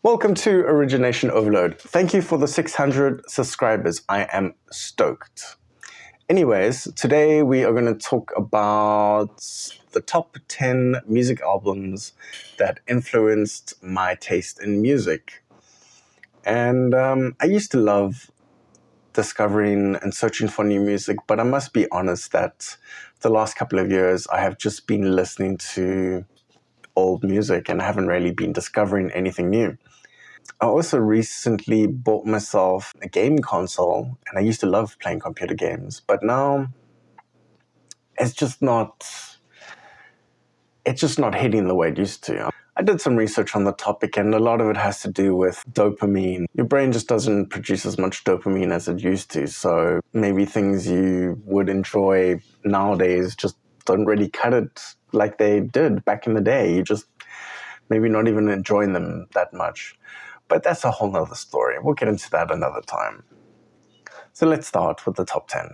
Welcome to Origination Overload. Thank you for the 600 subscribers. I am stoked. Anyways, today we are going to talk about the top 10 music albums that influenced my taste in music. And I used to love discovering and searching for new music, but I must be honest that the last couple of years I have just been listening to old music and I haven't really been discovering anything new. I also recently bought myself a game console, and I used to love playing computer games, but now it's just not hitting the way it used to. I did some research on the topic, and a lot of it has to do with dopamine. Your brain just doesn't produce as much dopamine as it used to, so maybe things you would enjoy nowadays just don't really cut it like they did back in the day. You just maybe not even enjoying them that much. But that's a whole nother story. We'll get into that another time. So let's start with the top 10.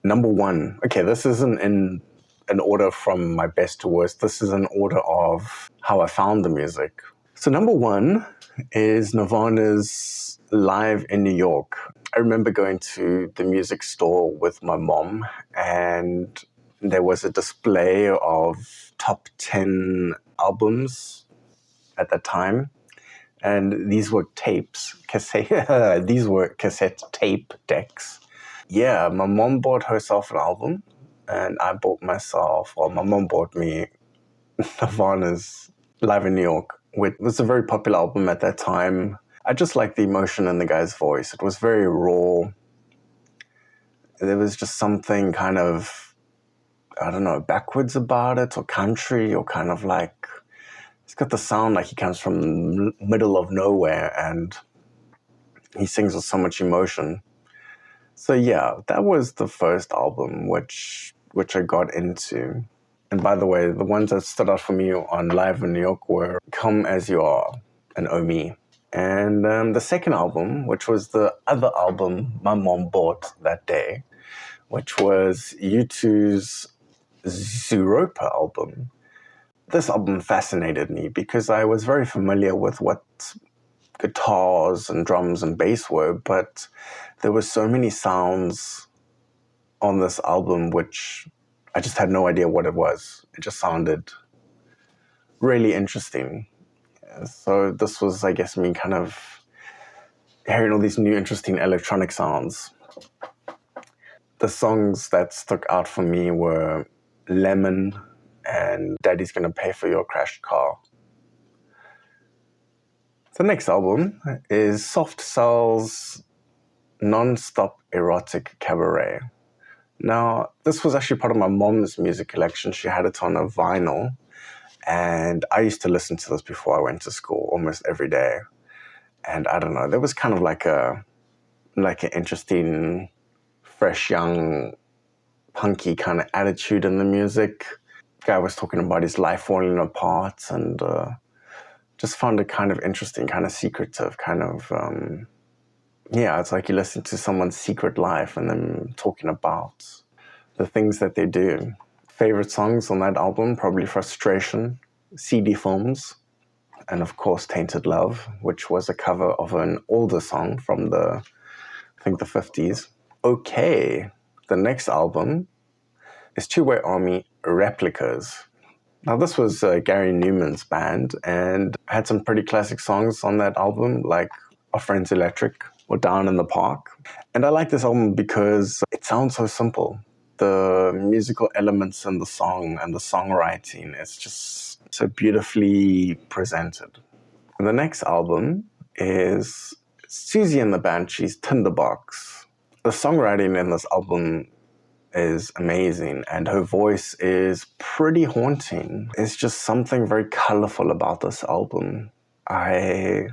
Number 1. Okay, this isn't in an order from my best to worst. This is an order of how I found the music. So number 1 is Nirvana's Live in New York. I remember going to the music store with my mom, and there was a display of top 10 albums at that time. And these were these were cassette tape decks. Yeah, my mom bought herself an album, and my mom bought me Nirvana's Live in New York. It was a very popular album at that time. I just liked the emotion in the guy's voice. It was very raw. There was just something kind of, I don't know, backwards about it, or country, or kind of like, it's got the sound like he comes from the middle of nowhere, and he sings with so much emotion. So yeah, that was the first album which I got into. And by the way, the ones that stood out for me on Live in New York were Come As You Are and Oh Me. And the second album, which was the other album my mom bought that day, which was U2's Zooropa album. This album fascinated me because I was very familiar with what guitars and drums and bass were, but there were so many sounds on this album which I just had no idea what it was. It just sounded really interesting. So this was, I guess, me kind of hearing all these new interesting electronic sounds. The songs that stuck out for me were Lemon and Daddy's Gonna Pay for Your Crashed Car. The next album is Soft Cell's Non-Stop Erotic Cabaret. Now, this was actually part of my mom's music collection. She had it on a vinyl, and I used to listen to this before I went to school almost every day. And I don't know, there was kind of like an interesting, fresh, young, punky kind of attitude in the music. Guy was talking about his life falling apart, and just found it kind of interesting, kind of secretive, kind of, it's like you listen to someone's secret life and then talking about the things that they do. Favorite songs on that album, probably Frustration, Seedy Films, and of course Tainted Love, which was a cover of an older song from the 50s. Okay, the next album is Tubeway Army Replicas. Now, this was Gary Newman's band, and had some pretty classic songs on that album, like Our Friends Electric or Down in the Park. And I like this album because it sounds so simple. The musical elements in the song and the songwriting, it's just so beautifully presented. And the next album is Siouxsie and the Banshees' Tinderbox. The songwriting in this album is amazing, and her voice is pretty haunting. It's just something very colorful about this album. I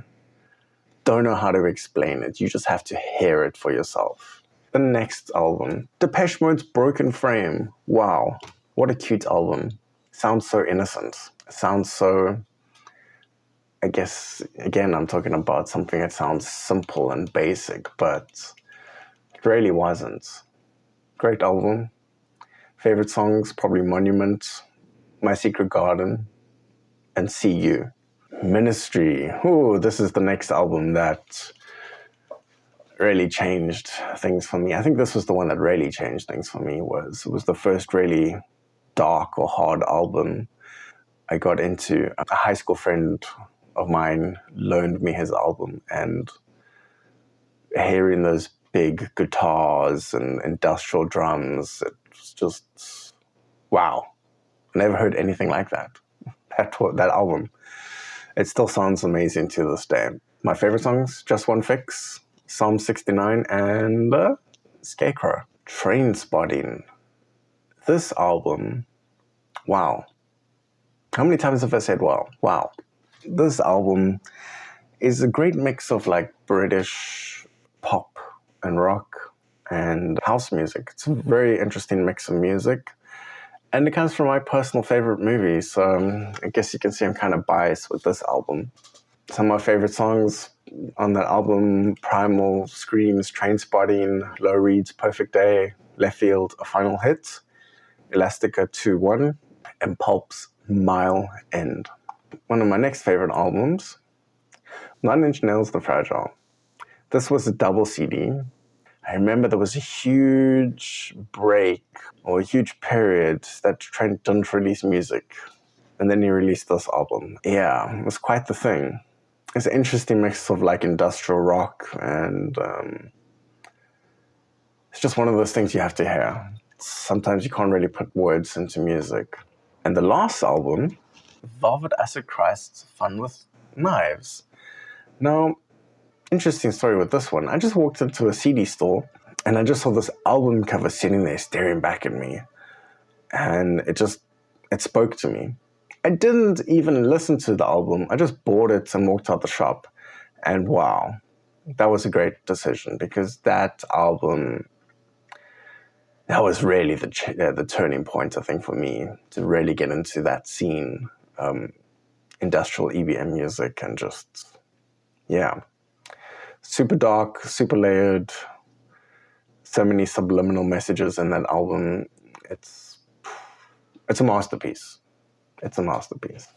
don't know how to explain it. You just have to hear it for yourself. The next album, Depeche Mode's Broken Frame. Wow, what a cute album. Sounds so innocent. Sounds so, I guess, again, I'm talking about something that sounds simple and basic, but it really wasn't. Great album. Favorite songs, probably Monument, My Secret Garden, and See You. Ministry. Ooh, this is the next album that really changed things for me. I think this was the one that really changed things for me. It was the first really dark or hard album I got into. A high school friend of mine loaned me his album, and hearing those big guitars and industrial drums, it was just, wow. I never heard anything like that. That album. It still sounds amazing to this day. My favorite songs, Just One Fix, Psalm 69, and Scarecrow. Trainspotting. This album, wow. How many times have I said wow? Wow. This album is a great mix of like British pop and rock and house music. It's a very interesting mix of music. And it comes from my personal favorite movie, so I guess you can see I'm kind of biased with this album. Some of my favorite songs on that album: Primal, Screams, Trainspotting, Low Reed's Perfect Day, Leftfield, A Final Hit, Elastica 2-1, and Pulp's Mile End. One of my next favorite albums, 9 Inch Nails' The Fragile. This was a double CD. I remember there was a huge break or a huge period that Trent didn't release music. And then he released this album. Yeah, it was quite the thing. It's an interesting mix of like industrial rock and it's just one of those things you have to hear. Sometimes you can't really put words into music. And the last album, Velvet Acid Christ's Fun with Knives. Now, interesting story with this one. I just walked into a CD store and I just saw this album cover sitting there staring back at me. And it spoke to me. I didn't even listen to the album. I just bought it and walked out the shop. And wow, that was a great decision because that album, that was really the turning point, I think, for me to really get into that scene, industrial EBM music, and just, yeah. Super dark, super layered, so many subliminal messages in that album. It's a masterpiece. It's a masterpiece.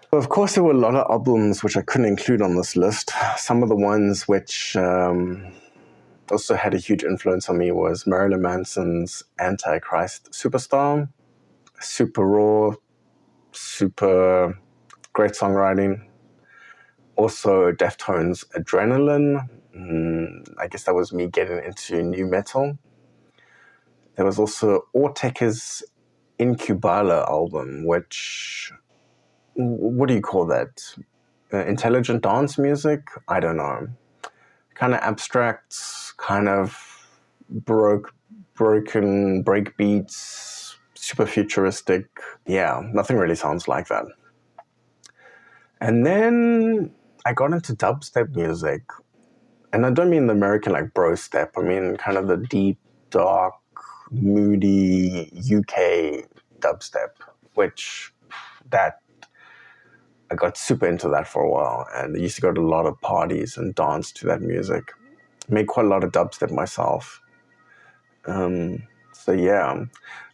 But of course, there were a lot of albums which I couldn't include on this list. Some of the ones which also had a huge influence on me was Marilyn Manson's Antichrist Superstar, super raw, super great songwriting. Also, Deftones' Adrenaline. I guess that was me getting into new metal. There was also Ortek's Incubala album, which, what do you call that? Intelligent dance music? I don't know. Kind of abstract, kind of broken break beats, super futuristic. Yeah, nothing really sounds like that. And then I got into dubstep music. And I don't mean the American like bro step. I mean kind of the deep, dark, moody UK dubstep, which that I got super into that for a while. And I used to go to a lot of parties and dance to that music. Made quite a lot of dubstep myself. So yeah.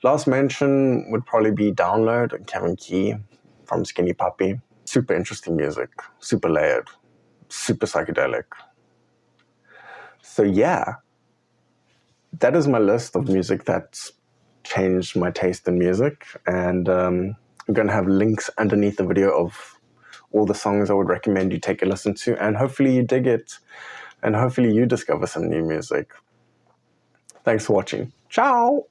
Last mention would probably be Download and Kevin Key from Skinny Puppy. Super interesting music, super layered, super psychedelic. So yeah, that is my list of music that's changed my taste in music. And I'm going to have links underneath the video of all the songs I would recommend you take a listen to. And hopefully you dig it. And hopefully you discover some new music. Thanks for watching. Ciao!